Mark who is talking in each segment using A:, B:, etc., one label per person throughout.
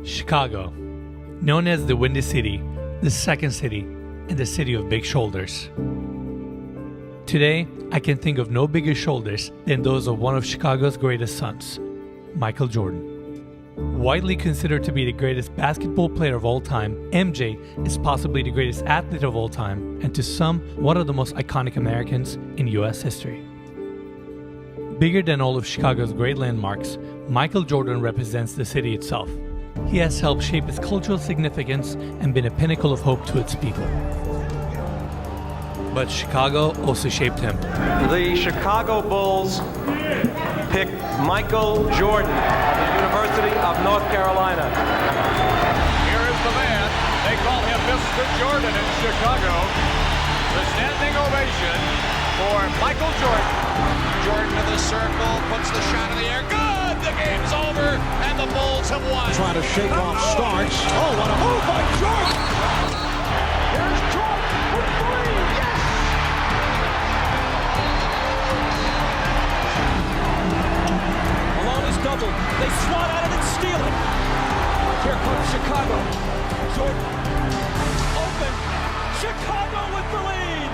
A: Chicago, known as the Windy City, the Second City, and the City of Big Shoulders. Today, I can think of no bigger shoulders than those of one of Chicago's greatest sons, Michael Jordan. Widely considered to be the greatest basketball player of all time, MJ is possibly the greatest athlete of all time, and to some, one of the most iconic Americans in US history. Bigger than all of Chicago's great landmarks, Michael Jordan represents the city itself. He has helped shape its cultural significance and been a pinnacle of hope to its people. But Chicago also shaped him.
B: The Chicago Bulls picked Michael Jordan of the University of North Carolina.
C: Here is the man. They call him Mr. Jordan in Chicago. The standing ovation for Michael Jordan.
D: Jordan to the circle, puts the shot in the air. Good! The game's over, and the Bulls have won.
E: Trying to shake off Starks. Oh, what a move by Jordan!
C: Here's Jordan for three. Yes!
E: Malone is doubled. They swat at it and steal it. Here comes Chicago. Jordan open. Chicago with the lead.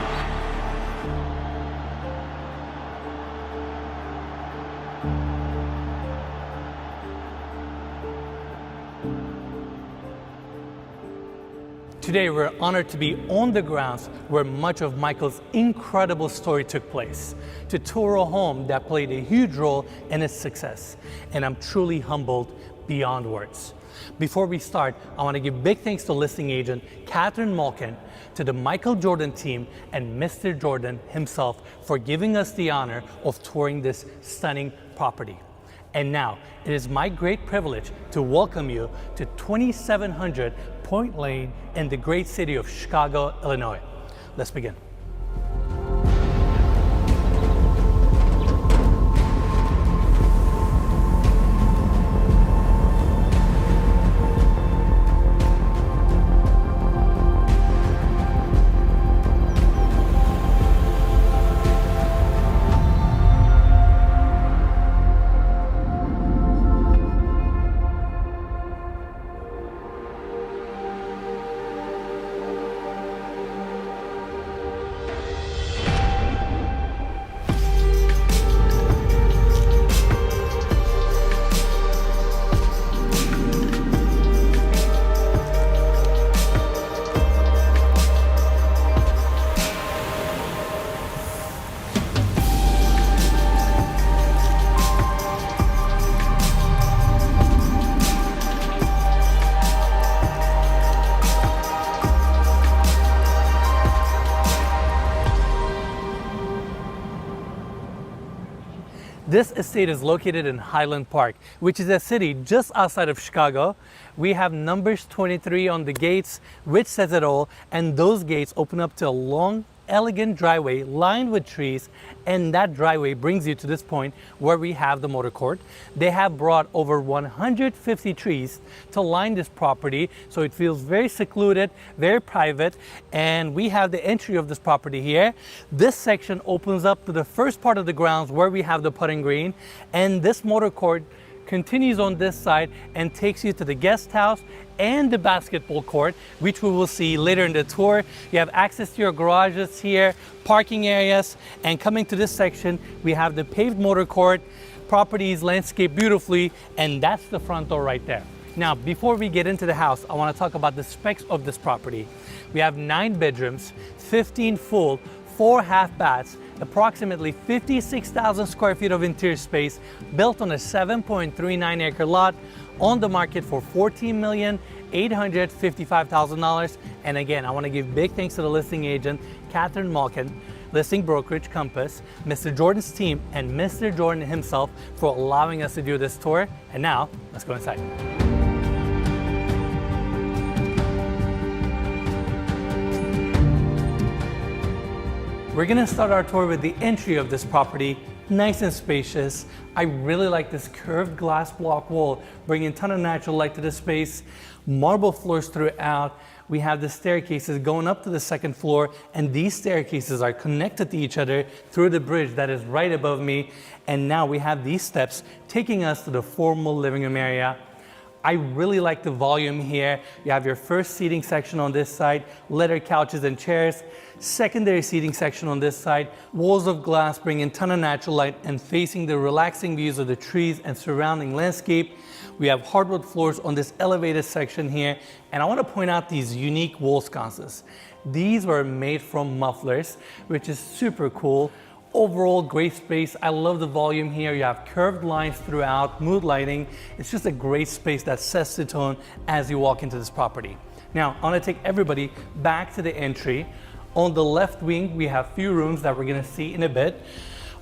A: Today, we're honored to be on the grounds where much of Michael's incredible story took place, to tour a home that played a huge role in its success. And I'm truly humbled beyond words. Before we start, I want to give big thanks to listing agent Catherine Malkin, to the Michael Jordan team, and Mr. Jordan himself for giving us the honor of touring this stunning property. And now, it is my great privilege to welcome you to 2700 Point Lane in the great city of Chicago, Illinois. Let's begin. This estate is located in Highland Park, which is a city just outside of Chicago. We have numbers 23 on the gates, which says it all, and those gates open up to a long, elegant driveway lined with trees, and that driveway brings you to this point where we have the motor court. They have brought over 150 trees to line this property, so it feels very secluded, very private, and we have the entry of this property here. This section opens up to the first part of the grounds where we have the putting green, and this motor court continues on this side and takes you to the guest house and the basketball court, which we will see later in the tour. You have access to your garages here, parking areas, and coming to this section, we have the paved motor court. Property is landscaped beautifully, and that's the front door right there. Now, before we get into the house, I want to talk about the specs of this property. We have 9 bedrooms, 15 full, 4 half baths, approximately 56,000 square feet of interior space, built on a 7.39 acre lot, on the market for $14,855,000. And again, I want to give big thanks to the listing agent, Catherine Malkin, listing brokerage Compass, Mr. Jordan's team, and Mr. Jordan himself for allowing us to do this tour. And now, let's go inside. We're gonna start our tour with the entry of this property. Nice and spacious. I really like this curved glass block wall, bringing a ton of natural light to the space. Marble floors throughout. We have the staircases going up to the second floor, and these staircases are connected to each other through the bridge that is right above me. And now we have these steps taking us to the formal living room area. I really like the volume here. You have your first seating section on this side, leather couches and chairs. Secondary seating section on this side, walls of glass bring in a ton of natural light and facing the relaxing views of the trees and surrounding landscape. We have hardwood floors on this elevated section here. And I want to point out these unique wall sconces. These were made from mufflers, which is super cool. Overall, great space. I love the volume here. You have curved lines throughout, mood lighting. It's just a great space that sets the tone as you walk into this property. Now, I want to take everybody back to the entry. On the left wing, we have a few rooms that we're going to see in a bit.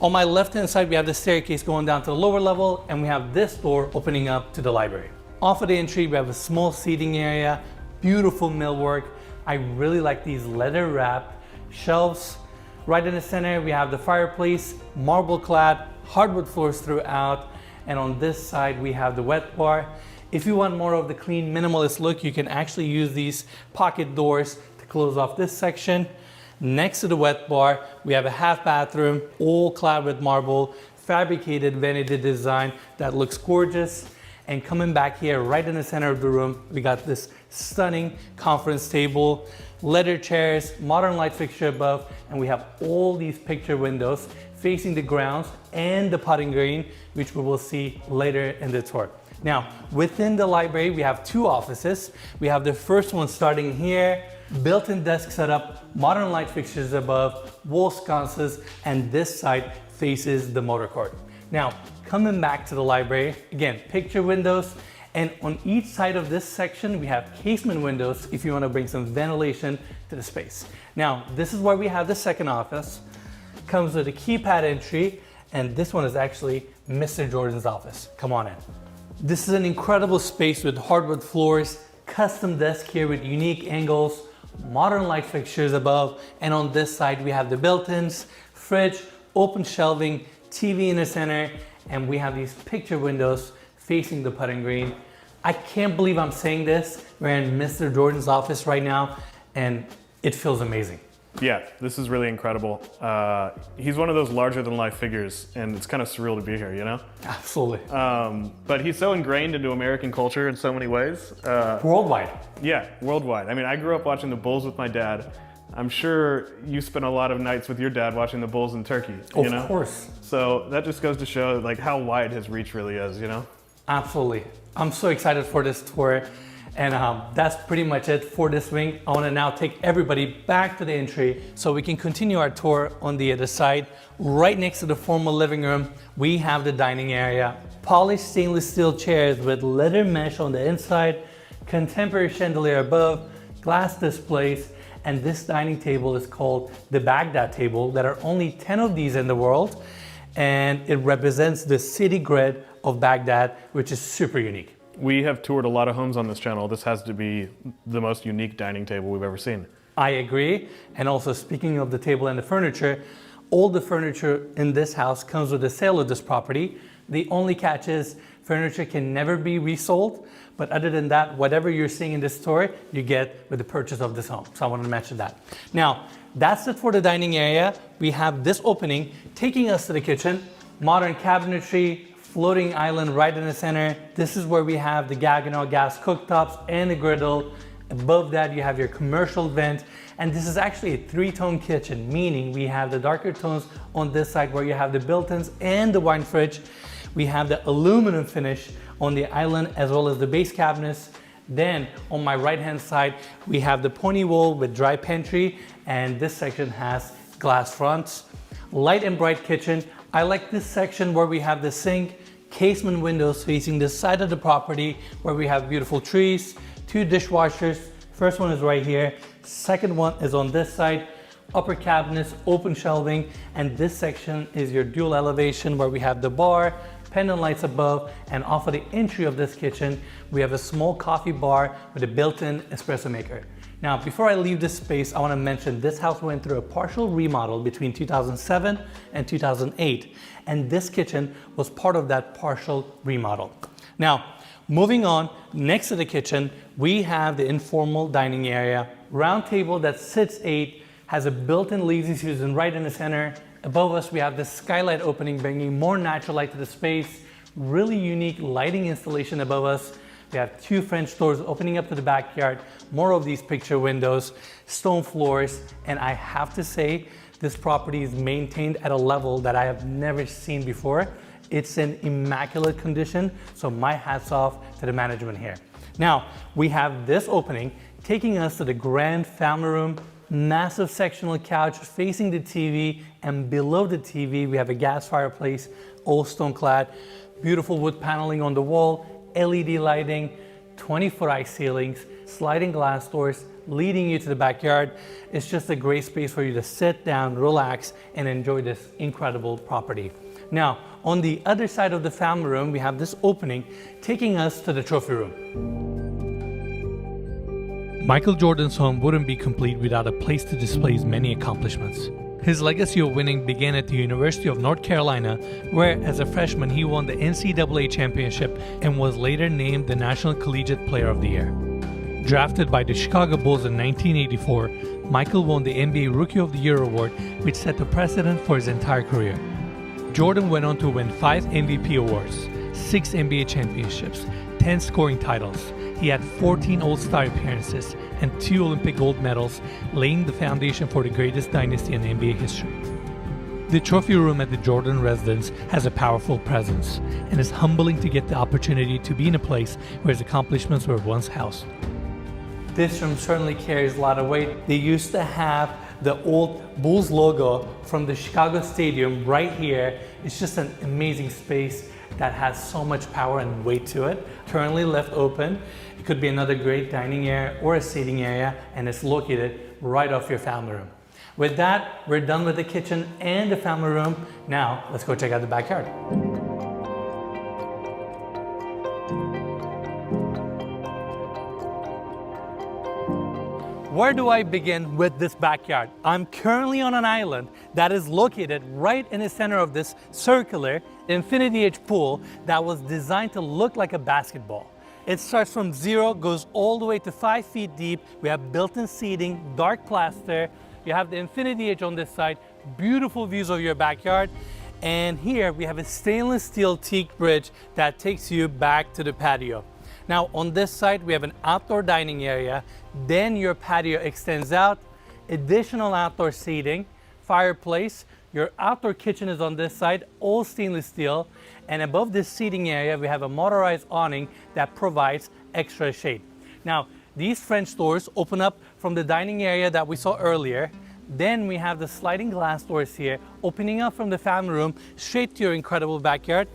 A: On my left-hand side, we have the staircase going down to the lower level, and we have this door opening up to the library. Off of the entry, we have a small seating area, beautiful millwork. I really like these leather-wrapped shelves. Right in the center, we have the fireplace, marble-clad, hardwood floors throughout, and on this side, we have the wet bar. If you want more of the clean, minimalist look, you can actually use these pocket doors to close off this section. Next to the wet bar, we have a half bathroom, all clad with marble, fabricated vanity design that looks gorgeous. And coming back here, right in the center of the room, we got this stunning conference table, leather chairs, modern light fixture above, and we have all these picture windows facing the grounds and the putting green, which we will see later in the tour. Now, within the library, we have two offices. We have the first one starting here, built-in desk setup, modern light fixtures above, wall sconces, and this side faces the motor court. Now, coming back to the library, again, picture windows, and on each side of this section, we have casement windows if you want to bring some ventilation to the space. Now, this is where we have the second office. Comes with a keypad entry, and this one is actually Mr. Jordan's office. Come on in. This is an incredible space with hardwood floors, custom desk here with unique angles, modern light fixtures above, and on this side we have the built-ins, fridge, open shelving, TV in the center, and we have these picture windows facing the putting green. I can't believe I'm saying this. We're in Mr. Jordan's office right now, and it feels amazing.
F: Yeah, this is really incredible. He's one of those larger than life figures, and it's kind of surreal to be here, you know?
A: Absolutely.
F: But he's so ingrained into American culture in so many ways.
A: Worldwide.
F: Yeah, worldwide. I mean, I grew up watching the Bulls with my dad. I'm sure you spent a lot of nights with your dad watching the Bulls in Turkey, you know?
A: Of course.
F: So that just goes to show like how wide his reach really is, you know?
A: Absolutely. I'm so excited for this tour. And that's pretty much it for this wing. I want to now take everybody back to the entry so we can continue our tour on the other side. Right next to the formal living room, we have the dining area. Polished stainless steel chairs with leather mesh on the inside, contemporary chandelier above, glass displays, and this dining table is called the Baghdad table. There are only 10 of these in the world, and it represents the city grid of Baghdad, which is super unique.
F: We have toured a lot of homes on this channel. This has to be the most unique dining table we've ever seen.
A: I agree. And also, speaking of the table and the furniture, all the furniture in this house comes with the sale of this property. The only catch is furniture can never be resold. But other than that, whatever you're seeing in this tour, you get with the purchase of this home. So I wanted to mention that. Now, that's it for the dining area. We have this opening taking us to the kitchen. Modern cabinetry, floating island right in the center. This is where we have the Gaggenau gas cooktops and the griddle. Above that, you have your commercial vent. And this is actually a three-tone kitchen, meaning we have the darker tones on this side where you have the built-ins and the wine fridge. We have the aluminum finish on the island as well as the base cabinets. Then on my right-hand side, we have the pony wall with dry pantry, and this section has glass fronts. Light and bright kitchen. I like this section where we have the sink, casement windows facing the side of the property where we have beautiful trees, two dishwashers. First one is right here. Second one is on this side. Upper cabinets, open shelving, and this section is your dual elevation where we have the bar, pendant lights above, and off of the entry of this kitchen, we have a small coffee bar with a built-in espresso maker. Now, before I leave this space, I want to mention this house went through a partial remodel between 2007 and 2008, and this kitchen was part of that partial remodel. Now, moving on, next to the kitchen, we have the informal dining area. Round table that sits 8, has a built-in lazy Susan right in the center. Above us, we have the skylight opening, bringing more natural light to the space. Really unique lighting installation above us. We have 2 French doors opening up to the backyard, more of these picture windows, stone floors, and I have to say, this property is maintained at a level that I have never seen before. It's in immaculate condition, so my hat's off to the management here. Now, we have this opening taking us to the grand family room, massive sectional couch facing the TV, and below the TV we have a gas fireplace, all stone clad, beautiful wood paneling on the wall, LED lighting, 20-foot high ceilings, sliding glass doors leading you to the backyard. It's just a great space for you to sit down, relax, and enjoy this incredible property. Now, on the other side of the family room, we have this opening taking us to the trophy room. Michael Jordan's home wouldn't be complete without a place to display his many accomplishments. His legacy of winning began at the University of North Carolina, where as a freshman he won the NCAA championship and was later named the National Collegiate Player of the Year. Drafted by the Chicago Bulls in 1984, Michael won the NBA Rookie of the Year award, which set the precedent for his entire career. Jordan went on to win 5 MVP awards, 6 NBA championships, 10 scoring titles. He had 14 All-Star appearances and 2 Olympic gold medals, laying the foundation for the greatest dynasty in NBA history. The trophy room at the Jordan residence has a powerful presence, and it's humbling to get the opportunity to be in a place where his accomplishments were once housed. This room certainly carries a lot of weight. They used to have the old Bulls logo from the Chicago Stadium right here. It's just an amazing space that has so much power and weight to it. Currently left open. It could be another great dining area or a seating area, and it's located right off your family room. With that, we're done with the kitchen and the family room. Now, let's go check out the backyard. Where do I begin with this backyard? I'm currently on an island that is located right in the center of this circular infinity edge pool that was designed to look like a basketball. It starts from 0, goes all the way to 5 feet deep. We have built-in seating, dark plaster. You have the infinity edge on this side, beautiful views of your backyard. And here we have a stainless steel teak bridge that takes you back to the patio. Now on this side, we have an outdoor dining area. Then your patio extends out, additional outdoor seating, fireplace. Your outdoor kitchen is on this side, all stainless steel. And above this seating area, we have a motorized awning that provides extra shade. Now, these French doors open up from the dining area that we saw earlier. Then we have the sliding glass doors here, opening up from the family room straight to your incredible backyard.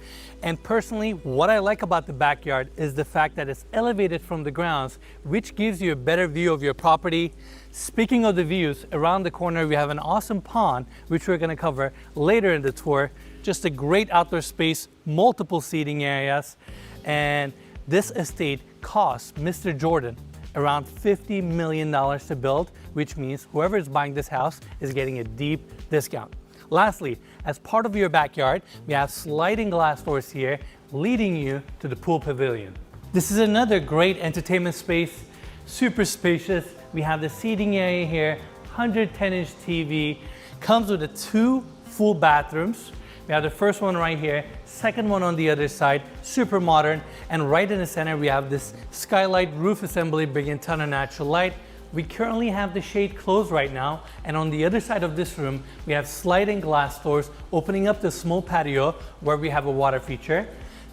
A: And personally, what I like about the backyard is the fact that it's elevated from the grounds, which gives you a better view of your property. Speaking of the views, around the corner we have an awesome pond, which we're gonna cover later in the tour. Just a great outdoor space, multiple seating areas. And this estate cost Mr. Jordan around $50 million to build, which means whoever is buying this house is getting a deep discount. Lastly, as part of your backyard, we have sliding glass doors here leading you to the pool pavilion. This is another great entertainment space, super spacious. We have the seating area here, 110-inch TV, comes with 2 full bathrooms. We have the first one right here, second one on the other side, super modern, and right in the center we have this skylight roof assembly, bringing a ton of natural light. We currently have the shade closed right now, and on the other side of this room we have sliding glass doors opening up the small patio where we have a water feature.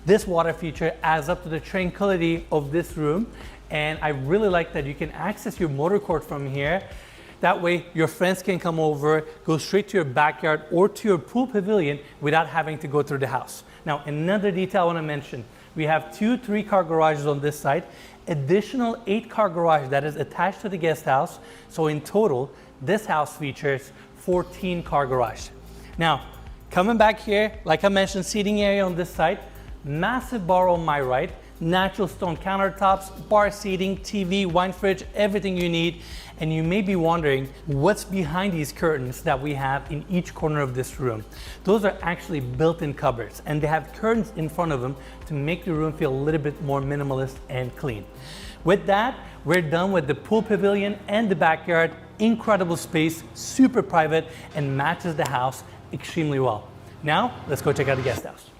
A: This water feature adds up to the tranquility of this room, and I really like that you can access your motor court from here. That way your friends can come over, go straight to your backyard or to your pool pavilion without having to go through the house. Now, another detail I want to mention, we have 2 3-car garages on this side, additional 8-car garage that is attached to the guest house. So in total, this house features 14-car garage. Now, coming back here, like I mentioned, seating area on this side, massive bar on my right, natural stone countertops, bar seating, TV, wine fridge, everything you need. And you may be wondering what's behind these curtains that we have in each corner of this room. Those are actually built-in cupboards, and they have curtains in front of them to make the room feel a little bit more minimalist and clean. With that, we're done with the pool pavilion and the backyard. Incredible space, super private, and matches the house extremely well. Now, let's go check out the guest house.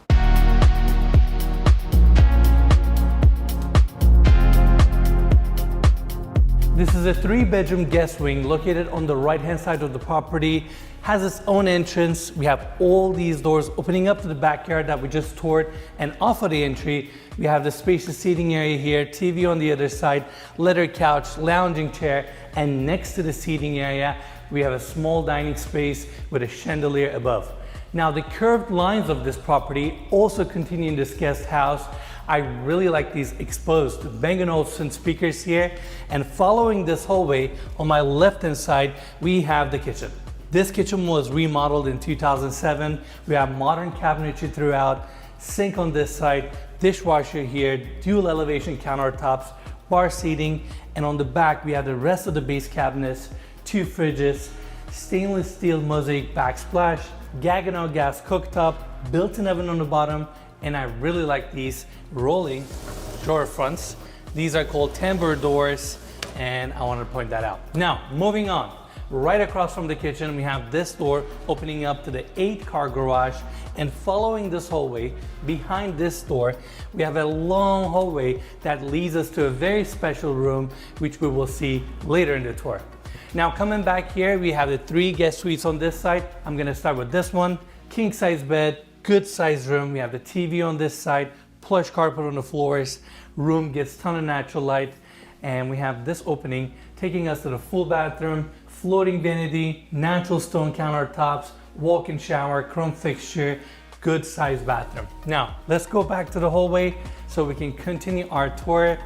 A: This is a 3-bedroom guest wing located on the right-hand side of the property. Has its own entrance. We have all these doors opening up to the backyard that we just toured, and off of the entry, we have the spacious seating area here, TV on the other side, leather couch, lounging chair, and next to the seating area, we have a small dining space with a chandelier above. Now, the curved lines of this property also continue in this guest house. I really like these exposed Bang & Olufsen speakers here. And following this hallway, on my left-hand side, we have the kitchen. This kitchen was remodeled in 2007. We have modern cabinetry throughout, sink on this side, dishwasher here, dual elevation countertops, bar seating, and on the back, we have the rest of the base cabinets, 2 fridges, stainless steel mosaic backsplash, Gaggenau gas cooktop, built-in oven on the bottom, and I really like these rolling drawer fronts. These are called timber doors, and I want to point that out. Now, moving on. Right across from the kitchen, we have this door opening up to the 8-car garage, and following this hallway, behind this door, we have a long hallway that leads us to a very special room, which we will see later in the tour. Now, coming back here, we have the 3 guest suites on this side. I'm gonna start with this one. King size bed, good sized room. We have the TV on this side, plush carpet on the floors. Room gets ton of natural light. And we have this opening taking us to the full bathroom, floating vanity, natural stone countertops, walk-in shower, chrome fixture, good sized bathroom. Now, let's go back to the hallway so we can continue our tour.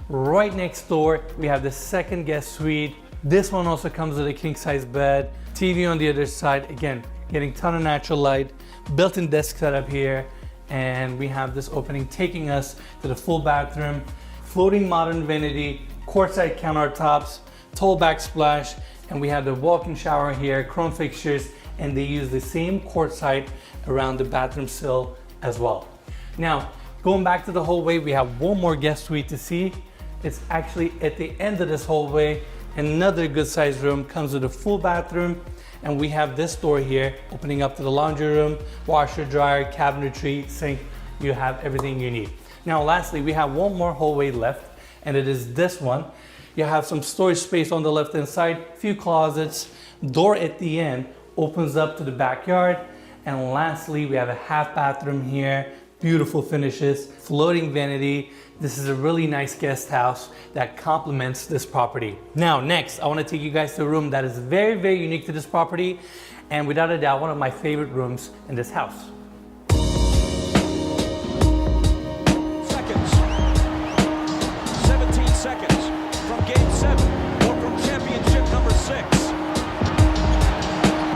A: Right next door, we have the 2nd guest suite. This one also comes with a king size bed, TV on the other side, again, getting ton of natural light, built-in desk setup here, and we have this opening taking us to the full bathroom, floating modern vanity, quartzite countertops, tall backsplash, and we have the walk-in shower here, chrome fixtures, and they use the same quartzite around the bathroom sill as well. Now, going back to the hallway, we have one more guest suite to see. It's actually at the end of this hallway. Another good sized room, comes with a full bathroom, and we have this door here opening up to the laundry room, washer, dryer, cabinetry, sink. You have everything you need. Now, lastly, we have one more hallway left, and it is this one. You have some storage space on the left hand side, few closets, door at the end opens up to the backyard, and lastly, we have a half bathroom here, beautiful finishes, floating vanity. This is a really nice guest house that complements this property. Now, next, I want to take you guys to a room that is very, very unique to this property, and without a doubt, one of my favorite rooms in this house.
E: Seconds. 17 seconds from Game 7 or from championship number 6.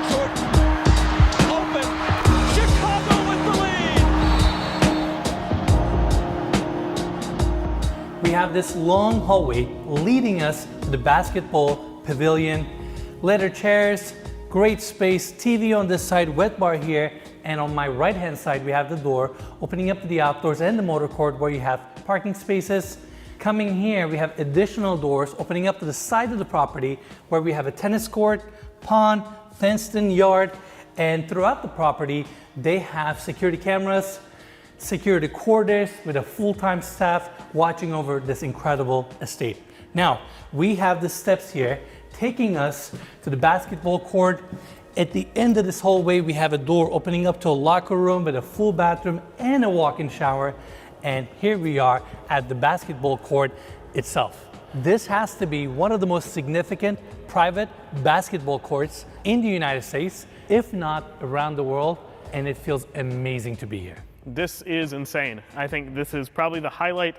E: Jordan. Open. Chicago with the lead.
A: We have this long hallway leading us to the basketball pavilion, leather chairs, great space, TV on this side, wet bar here, and on my right hand side we have the door opening up to the outdoors and the motor court where you have parking spaces. Coming here, we have additional doors opening up to the side of the property where we have a tennis court, pond, fenced-in yard, and throughout the property they have security cameras, security quarters with a full-time staff watching over this incredible estate. Now, we have the steps here taking us to the basketball court. At the end of this hallway, we have a door opening up to a locker room with a full bathroom and a walk-in shower. And here we are at the basketball court itself. This has to be one of the most significant private basketball courts in the United States, if not around the world, and it feels amazing to be here.
F: This is insane. I think this is probably the highlight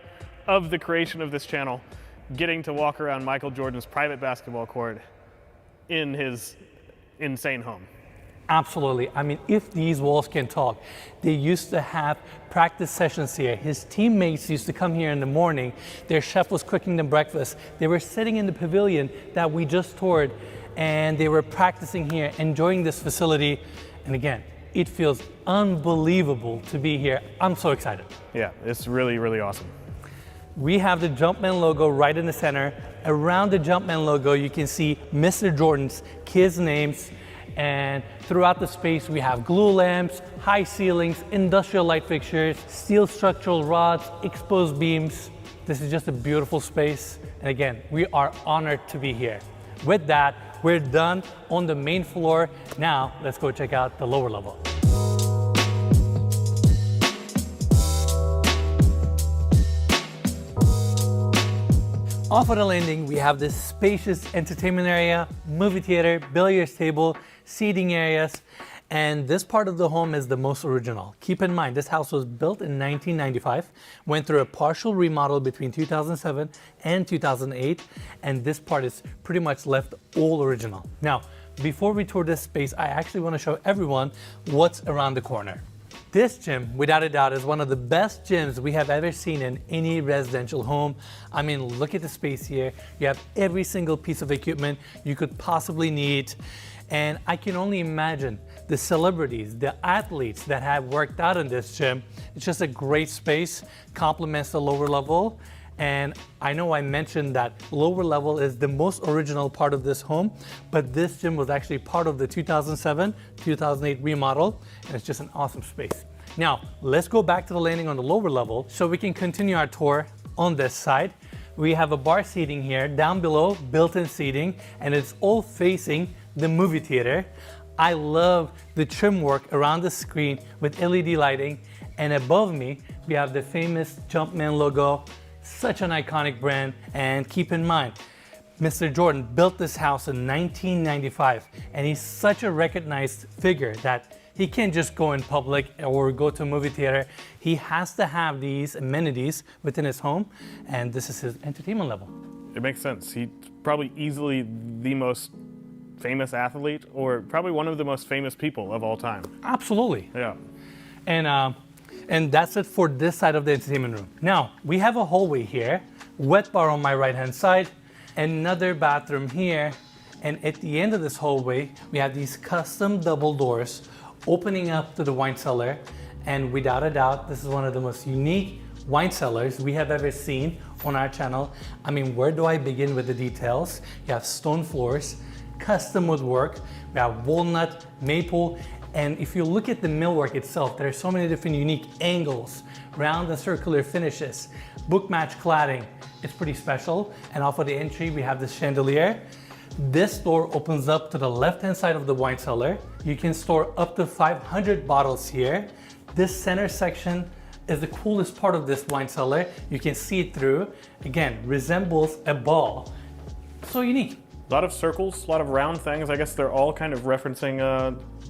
F: of the creation of this channel, getting to walk around Michael Jordan's private basketball court in his insane home.
A: Absolutely. I mean, if these walls can talk, they used to have practice sessions here. His teammates used to come here in the morning. Their chef was cooking them breakfast. They were sitting in the pavilion that we just toured, and they were practicing here, enjoying this facility. And again, it feels unbelievable to be here. I'm so excited.
F: Yeah, it's really, really awesome.
A: We have the Jumpman logo right in the center. Around the Jumpman logo, you can see Mr. Jordan's kids' names. And throughout the space, we have glue lamps, high ceilings, industrial light fixtures, steel structural rods, exposed beams. This is just a beautiful space. And again, we are honored to be here. With that, we're done on the main floor. Now, let's go check out the lower level. Off of the landing, we have this spacious entertainment area, movie theater, billiards table, seating areas, and this part of the home is the most original. Keep in mind, this house was built in 1995, went through a partial remodel between 2007 and 2008, and this part is pretty much left all original. Now, before we tour this space, I actually want to show everyone what's around the corner. This gym, without a doubt, is one of the best gyms we have ever seen in any residential home. I mean, look at the space here. You have every single piece of equipment you could possibly need. And I can only imagine the celebrities, the athletes that have worked out in this gym. It's just a great space, complements the lower level. And I know I mentioned that lower level is the most original part of this home, but this gym was actually part of the 2007-2008 remodel, and it's just an awesome space. Now, let's go back to the landing on the lower level so we can continue our tour on this side. We have a bar seating here, down below, built-in seating, and it's all facing the movie theater. I love the trim work around the screen with LED lighting, and above me, we have the famous Jumpman logo. Such an iconic brand, and keep in mind, Mr. Jordan built this house in 1995, and he's such a recognized figure that he can't just go in public or go to a movie theater. He has to have these amenities within his home, and this is his entertainment level.
F: It makes sense. He's probably easily the most famous athlete, or probably one of the most famous people of all time.
A: Absolutely.
F: Yeah.
A: And that's it for this side of the entertainment room. Now, we have a hallway here, wet bar on my right-hand side, another bathroom here, and at the end of this hallway, we have these custom double doors opening up to the wine cellar, and without a doubt, this is one of the most unique wine cellars we have ever seen on our channel. I mean, where do I begin with the details? You have stone floors, custom woodwork, we have walnut, maple, and if you look at the millwork itself, there are so many different unique angles, round and circular finishes, book match cladding. It's pretty special. And off of the entry, we have this chandelier. This door opens up to the left-hand side of the wine cellar. You can store up to 500 bottles here. This center section is the coolest part of this wine cellar. You can see it through. Again, resembles a ball. So unique.
F: A lot of circles, a lot of round things. I guess they're all kind of referencing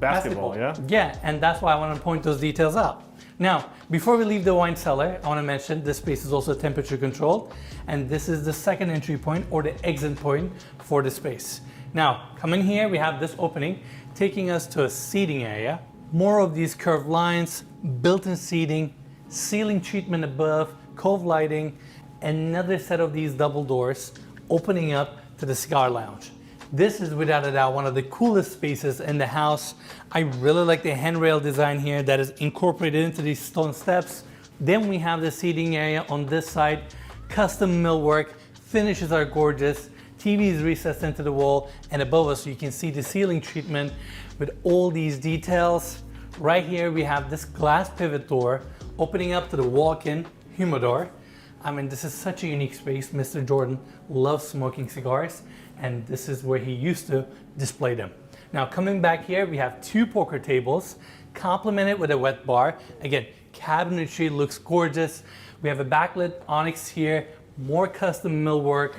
F: basketball, yeah?
A: Yeah, and that's why I want to point those details out. Now, before we leave the wine cellar, I want to mention this space is also temperature controlled, and this is the second entry point or the exit point for the space. Now, coming here, we have this opening taking us to a seating area. More of these curved lines, built-in seating, ceiling treatment above, cove lighting, another set of these double doors opening up to the cigar lounge. This is without a doubt one of the coolest spaces in the house. I really like the handrail design here that is incorporated into these stone steps. Then we have the seating area on this side. Custom millwork, finishes are gorgeous. TV is recessed into the wall, and above us you can see the ceiling treatment with all these details. Right here we have this glass pivot door opening up to the walk-in humidor. I mean, this is such a unique space. Mr. Jordan loves smoking cigars, and this is where he used to display them. Now, coming back here, we have two poker tables, complemented with a wet bar. Again, cabinetry looks gorgeous. We have a backlit onyx here, more custom millwork.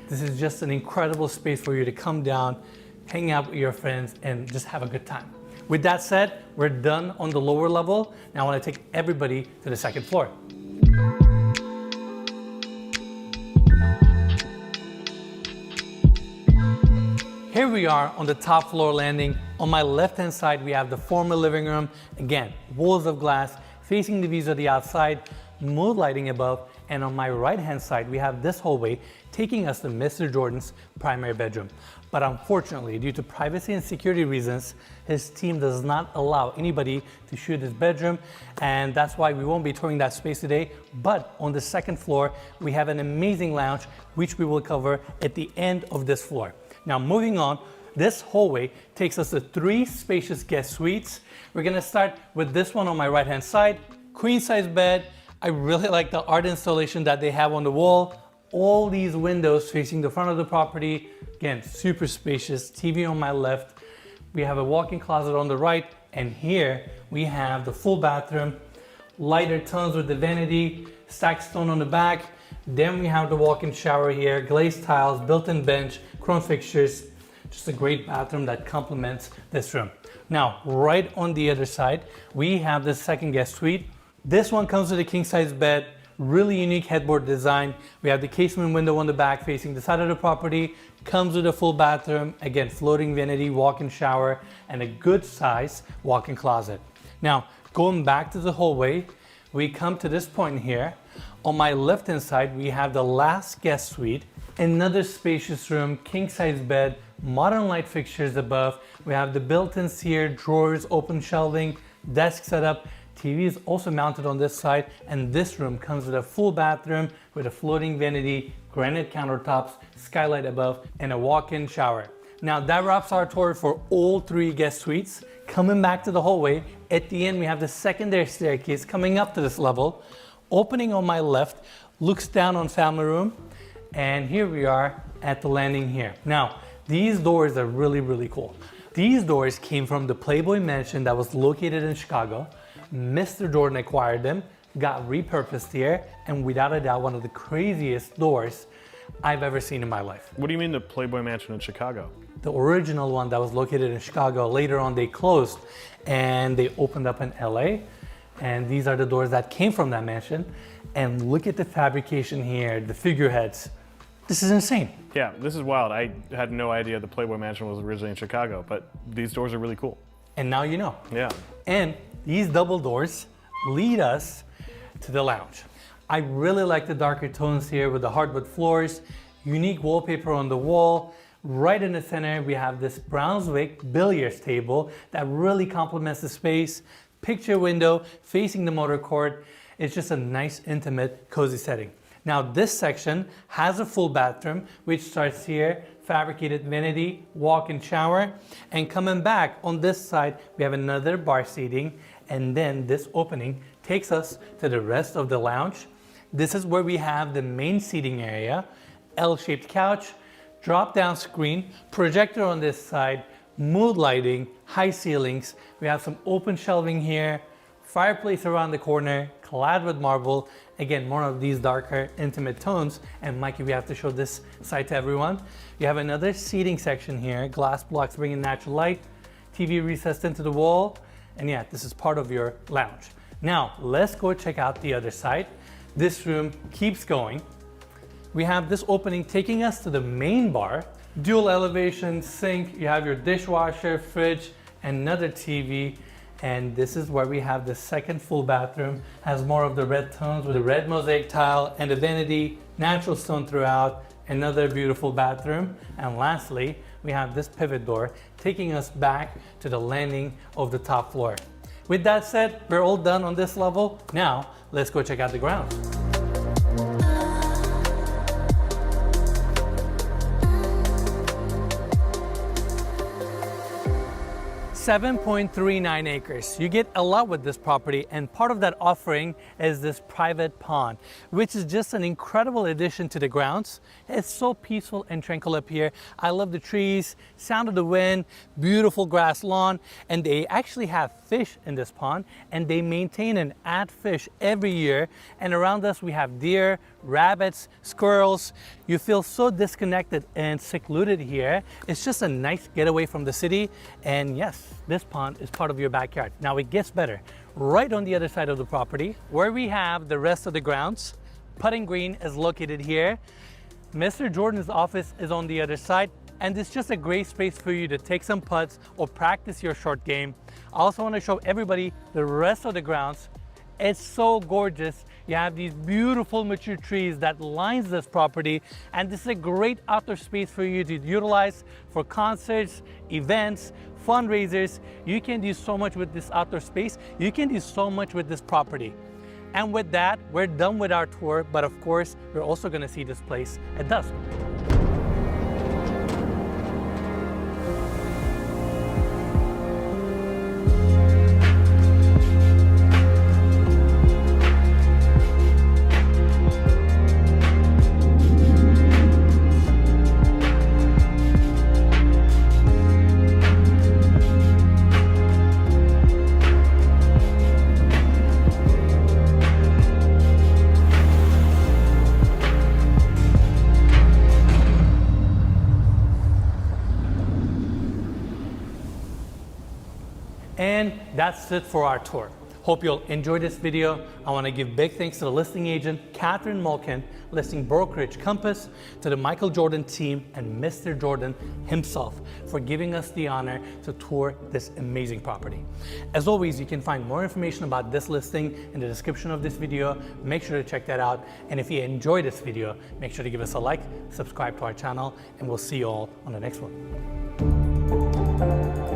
A: This is just an incredible space for you to come down, hang out with your friends, and just have a good time. With that said, we're done on the lower level. Now I want to take everybody to the second floor. Here we are on the top floor landing. On my left-hand side, we have the formal living room. Again, walls of glass, facing the views of the outside, mood lighting above. And on my right-hand side, we have this hallway taking us to Mr. Jordan's primary bedroom. But unfortunately, due to privacy and security reasons, his team does not allow anybody to shoot his bedroom, and that's why we won't be touring that space today. But on the second floor, we have an amazing lounge, which we will cover at the end of this floor. Now, moving on, this hallway takes us to 3 spacious guest suites. We're gonna start with this one on my right-hand side. Queen size bed, I really like the art installation that they have on the wall. All these windows facing the front of the property. Again, super spacious, TV on my left. We have a walk-in closet on the right, and here we have the full bathroom, lighter tones with the vanity, stacked stone on the back. Then we have the walk-in shower here, glazed tiles, built-in bench, chrome fixtures. Just a great bathroom that complements this room. Now, right on the other side, we have the second guest suite. This one comes with a king-size bed, really unique headboard design. We have the casement window on the back facing the side of the property. Comes with a full bathroom, again, floating vanity, walk-in shower, and a good size walk-in closet. Now, going back to the hallway, we come to this point here. On my left-hand side, we have the last guest suite. Another spacious room, king-size bed, modern light fixtures above. We have the built-ins here, drawers, open shelving, desk setup. TV is also mounted on this side, and this room comes with a full bathroom with a floating vanity, granite countertops, skylight above, and a walk-in shower. Now that wraps our tour for all three guest suites. Coming back to the hallway, at the end we have the secondary staircase coming up to this level. Opening on my left, looks down on family room, and here we are at the landing here. Now, these doors are really, really cool. These doors came from the Playboy mansion that was located in Chicago. Mr. Jordan acquired them, got repurposed here, and without a doubt, one of the craziest doors I've ever seen in my life.
F: What do you mean the Playboy Mansion in Chicago?
A: The original one that was located in Chicago, later on they closed and they opened up in LA. And these are the doors that came from that mansion. And look at the fabrication here, the figureheads. This is insane.
F: Yeah, this is wild. I had no idea the Playboy Mansion was originally in Chicago, but these doors are really cool.
A: And now you know.
F: Yeah.
A: And these double doors lead us to the lounge. I really like the darker tones here with the hardwood floors, unique wallpaper on the wall. Right in the center, we have this Brunswick billiards table that really complements the space. Picture window facing the motor court. It's just a nice, intimate, cozy setting. Now this section has a full bathroom, which starts here, fabricated vanity, walk-in shower, and coming back on this side, we have another bar seating, and then this opening takes us to the rest of the lounge. This is where we have the main seating area, L-shaped couch, drop-down screen, projector on this side, mood lighting, high ceilings. We have some open shelving here, fireplace around the corner, clad with marble. Again, more of these darker, intimate tones. And Mikey, we have to show this side to everyone. You have another seating section here, glass blocks bringing natural light, TV recessed into the wall. And yeah, this is part of your lounge. Now, let's go check out the other side. This room keeps going. We have this opening taking us to the main bar, dual elevation sink. You have your dishwasher, fridge, another TV. And this is where we have the second full bathroom. Has more of the red tones with the red mosaic tile and the vanity, natural stone throughout. Another beautiful bathroom. And lastly, we have this pivot door taking us back to the landing of the top floor. With that said, we're all done on this level. Now, let's go check out the grounds. 7.39 acres. You get a lot with this property, and part of that offering is this private pond, which is just an incredible addition to the grounds. It's so peaceful and tranquil up here. I love the trees, sound of the wind, beautiful grass lawn, and they actually have fish in this pond, and they maintain and add fish every year. And around us we have deer, rabbits, squirrels. You feel so disconnected and secluded here. It's just a nice getaway from the city. And yes, this pond is part of your backyard. Now it gets better. Right on the other side of the property, where we have the rest of the grounds, putting green is located here. Mr. Jordan's office is on the other side, and it's just a great space for you to take some putts or practice your short game. I also want to show everybody the rest of the grounds. It's so gorgeous. You have these beautiful mature trees that lines this property, and this is a great outdoor space for you to utilize for concerts, events, fundraisers. You can do so much with this outdoor space. You can do so much with this property. And with that, we're done with our tour, but of course, we're also gonna see this place at dusk. that's it for our tour. Hope you'll enjoy this video. I want to give big thanks to the listing agent, Catherine Malkin, listing brokerage Compass, to the Michael Jordan team and Mr. Jordan himself for giving us the honor to tour this amazing property. As always, you can find more information about this listing in the description of this video. Make sure to check that out. And if you enjoyed this video, make sure to give us a like, subscribe to our channel, and we'll see you all on the next one.